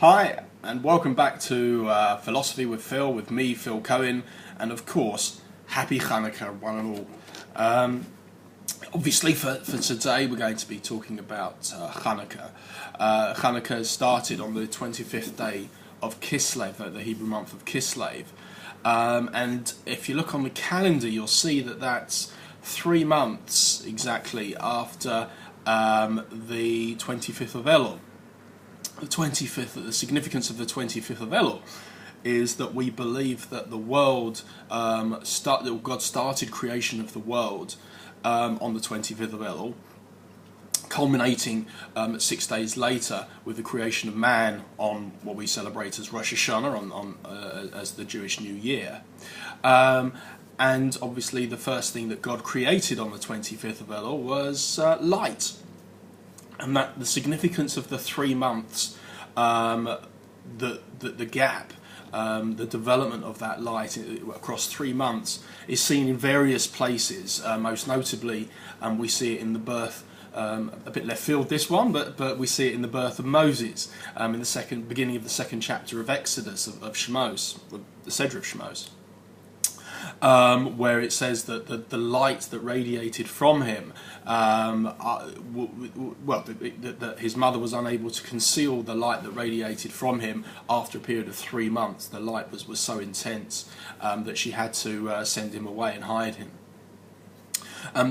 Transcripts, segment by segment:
Hi, and welcome back to Philosophy with Phil, with me, Phil Cohen, and of course, Happy Chanukah, one and all. Obviously, for today, we're going to be talking about Chanukah. Chanukah started on the 25th day of Kislev, the Hebrew month of Kislev. And if you look on the calendar, you'll see that that's 3 months exactly after the 25th of Elul. The significance of the 25th of Elul is that we believe that the world, that God started creation of the world on the 25th of Elul, culminating 6 days later with the creation of man on what we celebrate as Rosh Hashanah, as the Jewish New Year. And obviously the first thing that God created on the 25th of Elul was light. And that the significance of the 3 months, the gap, the development of that light across 3 months is seen in various places. Most notably, we see it in the birth, a bit left field this one, but we see it in the birth of Moses, in the beginning of the 2nd chapter of Exodus of Shemos, the Seder of Shemos. Where it says that the light that radiated from him, that his mother was unable to conceal the light that radiated from him after a period of 3 months. The light was so intense that she had to send him away and hide him.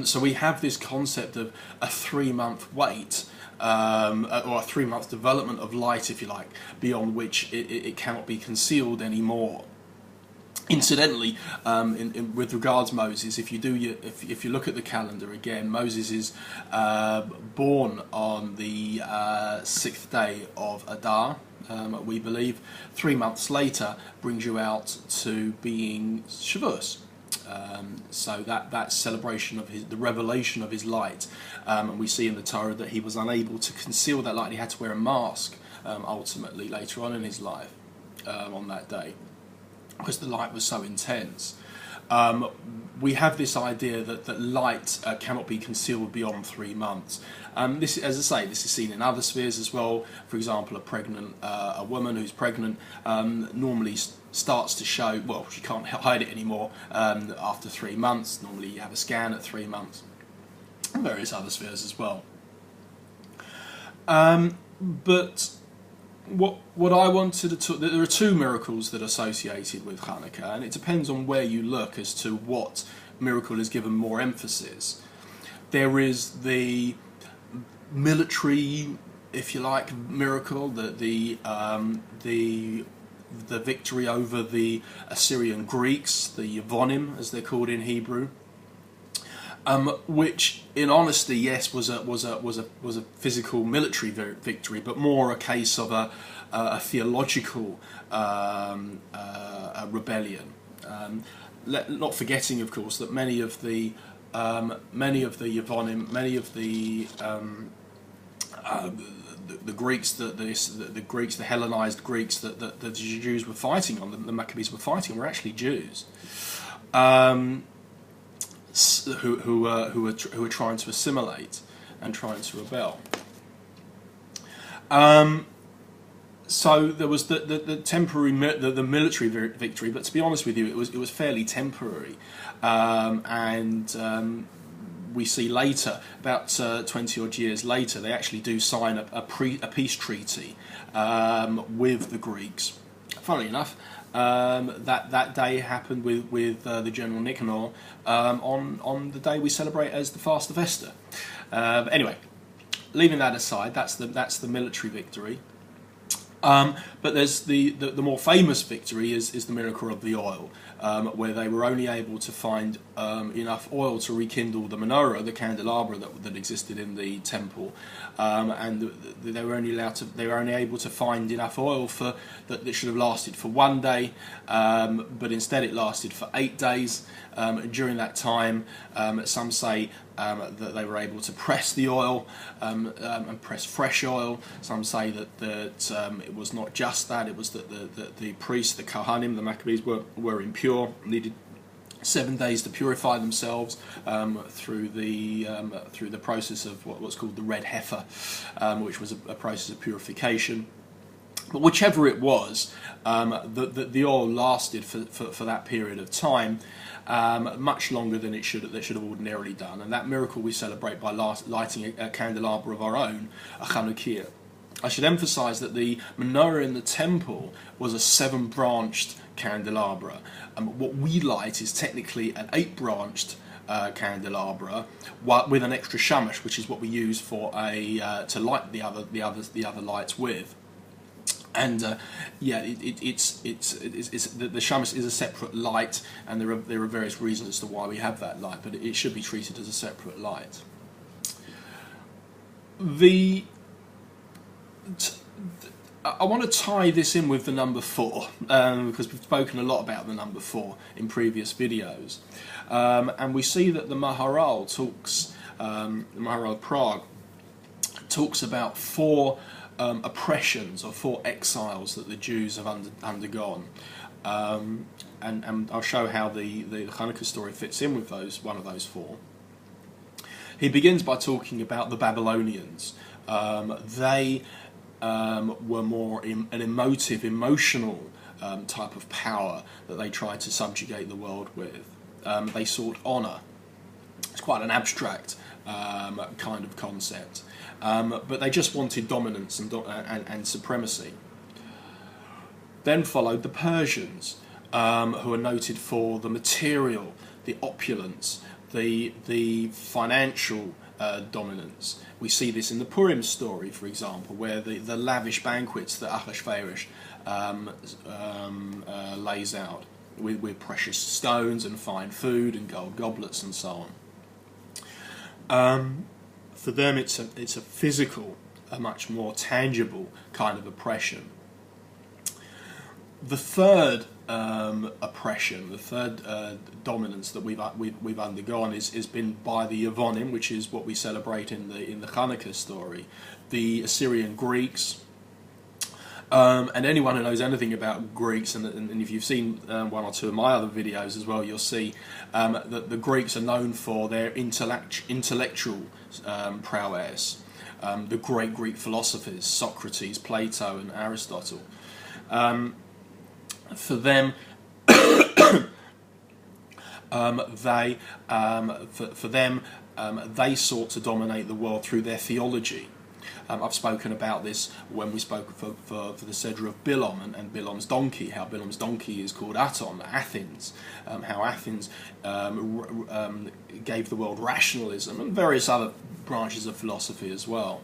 So we have this concept of a 3-month wait, or a 3-month development of light, if you like, beyond which it cannot be concealed anymore. Incidentally, with regards Moses, if you look at the calendar again, Moses is born on the 6th day of Adar, we believe. 3 months later brings you out to being Shavuos. So that celebration of the revelation of his light, and we see in the Torah that he was unable to conceal that light. He had to wear a mask ultimately later on in his life on that day, because the light was so intense. We have this idea that light cannot be concealed beyond 3 months. This, as I say, this is seen in other spheres as well. For example, a woman who's pregnant normally starts to show, well, she can't hide it anymore after 3 months. Normally you have a scan at 3 months. And various other spheres as well. But what I wanted to talk, there are 2 miracles that are associated with Chanukah, and it depends on where you look as to what miracle is given more emphasis. There is the military, if you like, miracle, the victory over the Assyrian Greeks, the Yevonim as they're called in Hebrew. Which, in honesty, yes, was a physical military victory, but more a case of a theological rebellion. Not forgetting, of course, that many of the Yevonim, many of the Greeks, the Hellenized Greeks that the Jews were fighting on, the Maccabees were fighting, were actually Jews. Who were trying to assimilate and trying to rebel. So there was the temporary the military victory, but to be honest with you, it was fairly temporary, and we see later, about 20 odd years later, they actually do sign a peace treaty with the Greeks. Funnily enough, that day happened with the General Nicanor on the day we celebrate as the Fast of Esther. But anyway, leaving that aside, that's the military victory. But there's the more famous victory is the miracle of the oil, where they were only able to find enough oil to rekindle the menorah, the candelabra that existed in the temple, and they were only able to find enough oil that should have lasted for 1 day, but instead it lasted for 8 days. During that time, some say that they were able to press the oil and press fresh oil. Some say that it was not just that; it was that the priests, the Kohanim, the Maccabees were impure, needed 7 days to purify themselves through the process of what's called the red heifer, which was a process of purification. But whichever it was, the oil lasted for that period of time, much longer than it should have ordinarily done. And that miracle we celebrate by lighting a candelabra of our own, a Chanukah. I should emphasise that the menorah in the temple was a 7-branched candelabra. What we light is technically an 8-branched candelabra with an extra shamash, which is what we use for to light the other lights with. And yeah, the shamash is a separate light, and there are various reasons as to why we have that light, but it should be treated as a separate light. I want to tie this in with the number 4, because we've spoken a lot about the number 4 in previous videos, and we see that the Maharal talks, the Maharal of Prague talks about 4 oppressions or 4 exiles that the Jews have undergone, and I'll show how the Chanukah story fits in with one of those 4. He begins by talking about the Babylonians. They were more an emotional type of power that they tried to subjugate the world with. They sought honour. It's quite an abstract kind of concept, but they just wanted dominance and supremacy. Then followed the Persians, who are noted for the material, the opulence, the financial dominance. We see this in the Purim story, for example, where the lavish banquets that Ahasuerus lays out with precious stones and fine food and gold goblets and so on. For them, it's a physical, a much more tangible kind of oppression. The third oppression, the third dominance that we've undergone is been by the Yevonim, which is what we celebrate in the Chanukah story, the Assyrian Greeks. And anyone who knows anything about Greeks, and if you've seen 1 or 2 of my other videos as well, you'll see that the Greeks are known for their intellectual prowess. The great Greek philosophers, Socrates, Plato and Aristotle. For them, they sought to dominate the world through their theology. I've spoken about this when we spoke for the Seder of Bilam and Bilam's donkey, how Bilam's donkey is called Aton, Athens, how Athens gave the world rationalism and various other branches of philosophy as well.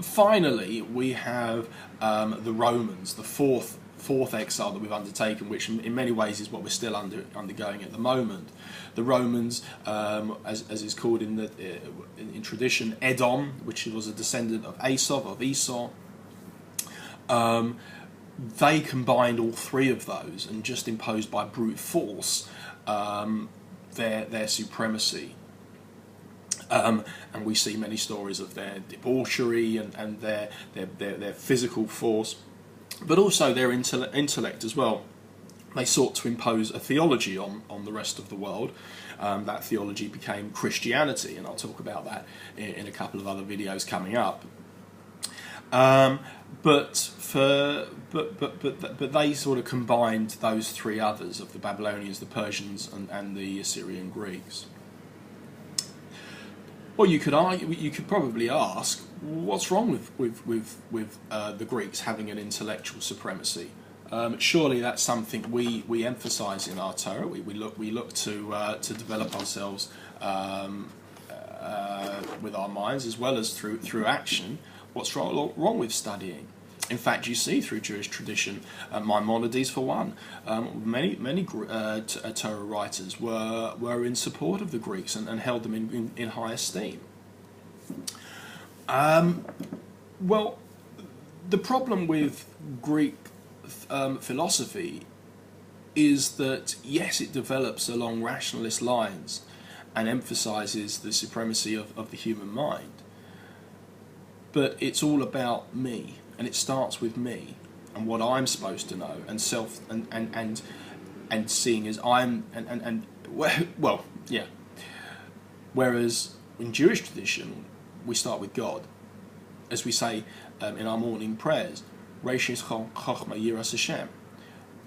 Finally, we have the Romans, the fourth exile that we've undertaken, which in many ways is what we're still undergoing at the moment. The Romans, as is called in tradition, Edom, which was a descendant of Esau. They combined all 3 of those and just imposed by brute force their supremacy. And we see many stories of their debauchery and their physical force, but also their intellect as well. They sought to impose a theology on the rest of the world. That theology became Christianity, and I'll talk about that in a couple of other videos coming up. But they sort of combined those 3 others of the Babylonians, the Persians, and the Assyrian Greeks. Well, you could probably ask, what's wrong with the Greeks having an intellectual supremacy? Surely that's something we emphasise in our Torah. We look to develop ourselves with our minds as well as through action. What's wrong with studying? In fact, you see through Jewish tradition, Maimonides for one, many Torah writers were in support of the Greeks and held them in high esteem. Well, the problem with Greek philosophy is that, yes, it develops along rationalist lines and emphasises the supremacy of the human mind, but it's all about me. And it starts with me and what I'm supposed to know, and and seeing as well, yeah. Whereas in Jewish tradition, we start with God. as we say in our morning prayers, Reishis Chochma Yiras Hashem.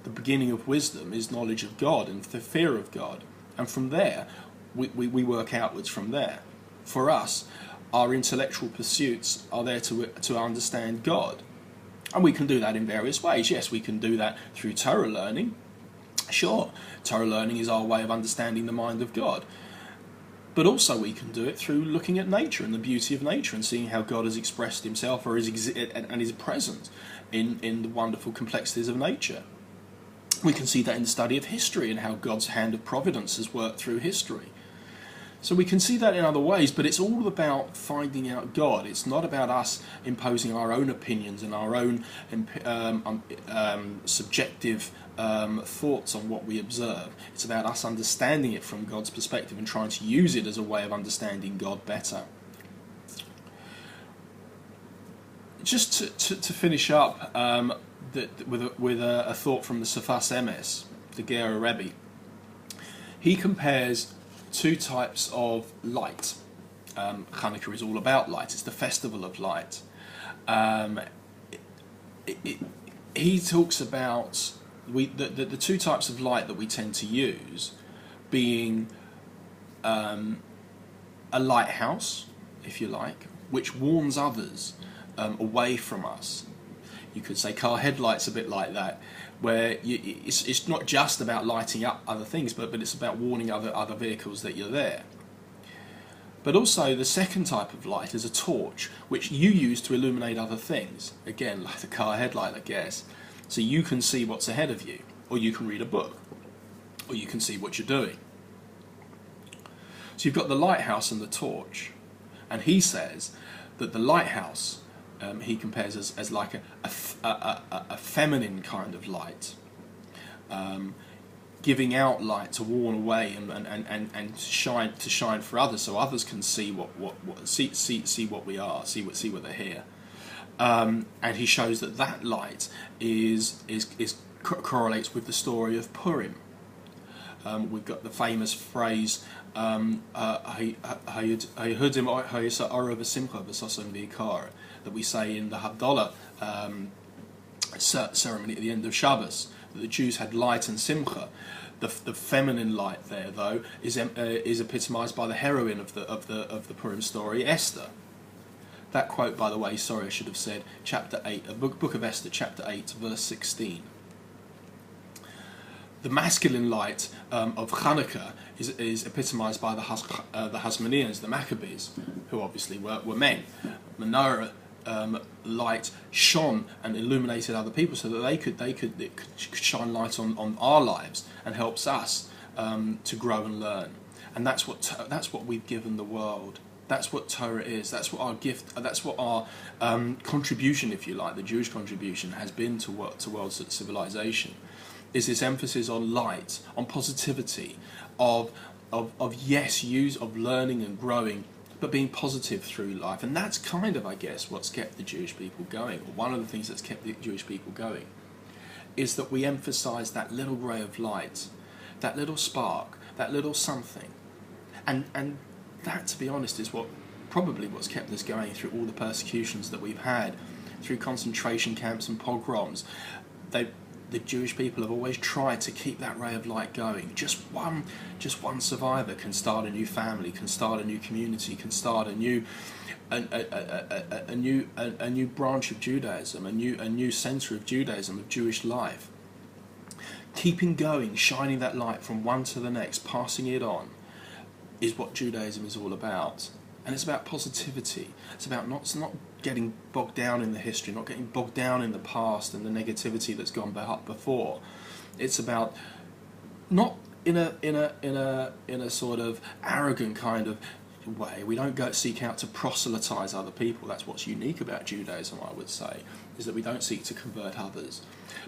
The beginning of wisdom is knowledge of God and the fear of God. And from there, we work outwards from there. For us, our intellectual pursuits are there to understand God. And we can do that in various ways. Yes, we can do that through Torah learning. Sure, Torah learning is our way of understanding the mind of God. But also we can do it through looking at nature and the beauty of nature and seeing how God has expressed himself or is present in the wonderful complexities of nature. We can see that in the study of history and how God's hand of providence has worked through history. So we can see that in other ways, but it's all about finding out God. It's not about us imposing our own opinions and our own subjective thoughts on what we observe. It's about us understanding it from God's perspective and trying to use it as a way of understanding God better. Just to finish up with a thought from the Sfas Emes, the Gera Rebbe. He compares two types of light. Chanukah is all about light. It's the festival of light. He talks about the two types of light that we tend to use being a lighthouse, if you like, which warns others away from us. You could say car headlights a bit like that, where it's not just about lighting up other things, but it's about warning other vehicles that you're there. But also the second type of light is a torch, which you use to illuminate other things. Again, like the car headlight, I guess. So you can see what's ahead of you, or you can read a book, or you can see what you're doing. So you've got the lighthouse and the torch. And he says that the lighthouse he compares as like a feminine kind of light, giving out light to warn away and shine for others, so others can see see what we are, see what they're here. And he shows that light correlates with the story of Purim. We've got the famous phrase that we say in the Havdalah ceremony at the end of Shabbos, that the Jews had light and simcha. The feminine light there, though, is epitomized by the heroine of the Purim story, Esther. That quote, by the way, sorry, I should have said chapter 8, book of Esther, chapter 8, verse 16. The masculine light of Chanukah is epitomized by the Hasmoneans, the Maccabees, who obviously were men. Menorah light shone and illuminated other people, so that it could shine light on our lives and helps us to grow and learn. And that's what we've given the world. That's what Torah is. That's what our gift. That's what our contribution, if you like, the Jewish contribution has been to world civilization. Is this emphasis on light, on positivity, of learning and growing, but being positive through life. And that's kind of, I guess, what's kept the Jewish people going, or one of the things that's kept the Jewish people going, is that we emphasise that little ray of light, that little spark, that little something. And that, to be honest, is what's kept us going through all the persecutions that we've had, through concentration camps and pogroms. The Jewish people have always tried to keep that ray of light going. Just one survivor can start a new family, can start a new community, can start a new branch of Judaism, a new centre of Judaism, of Jewish life. Keeping going, shining that light from one to the next, passing it on, is what Judaism is all about. And it's about positivity. It's not getting bogged down in the history, not getting bogged down in the past and the negativity that's gone before. It's about not in a sort of arrogant kind of way. We don't go seek out to proselytize other people. That's what's unique about Judaism, I would say, is that we don't seek to convert others,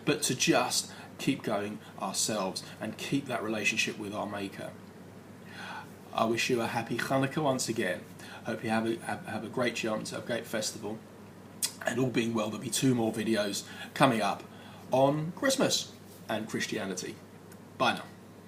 but to just keep going ourselves and keep that relationship with our Maker. I wish you a happy Chanukah once again. Hope you have a great Yom Tov, a great festival, and all being well, there'll be 2 more videos coming up on Christmas and Christianity. Bye now.